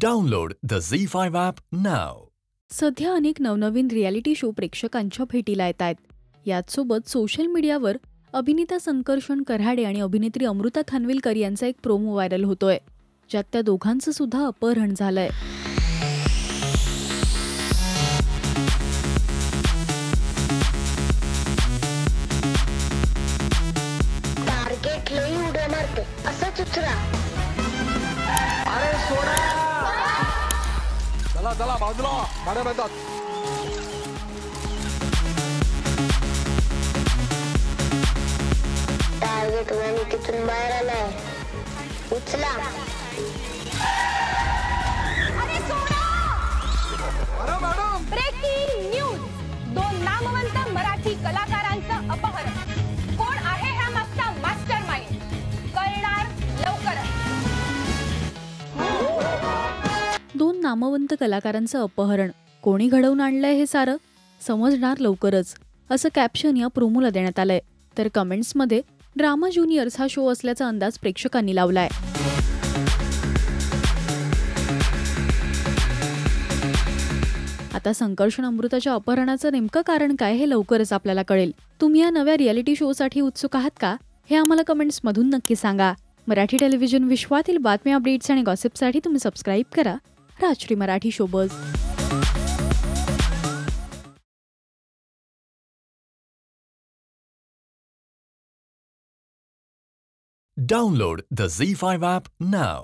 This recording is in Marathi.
Download the Z5 app now. सध्या अनेक नवनवीन रियालिटी शो प्रेक्षकांच्या भेटीला येत आहेत. याचसोबत सोशल मीडियावर अभिनेता संकर्षण कऱ्हाडे आणि अभिनेत्री अमृता खानविलकर यांचा एक प्रोमो व्हायरल होतोय, ज्यात त्या दोघांचं सुद्धा अपहरण झालंय. टार्गेट लई उड्या मारते असंच उचला. अरे सोडा. चला चला बाजूला गाड्या बांधतात. टार्गेट रणनीतीतून बाहेर आलाय, उचला. अरे सोडा. अरे मॅडम, ब्रेकिंग न्यूज. 2 नामवंत मराठी कलाकारांचं अपहरण. कोण आहे हा मागचा मास्टरमाइंड? कळणार लवकरच. 2 नामवंत कलाकारांचं अपहरण कोणी घडवून आणलंय हे सारं समजणार लवकरच, असं कॅप्शन या प्रोमोला देण्यात आलंय. तर कमेंट्समध्ये ड्रामा ज्युनियर्स हा शो असल्याचा अंदाज प्रेक्षकांनी लावलाय. आता संकर्षण अमृताच्या अपहरणाचं नेमकं कारण काय हे लवकरच आपल्याला कळेल. तुम्ही या नव्या रियालिटी शोसाठी उत्सुक आहात का? हे आम्हाला कमेंट्समधून नक्की सांगा. मराठी टेलिव्हिजन विश्वातील बातम्या, अपडेट्स आणि गॉसिपसाठी तुम्ही सबस्क्राईब करा Rajshri Marathi showbiz. Download the Z5 app now.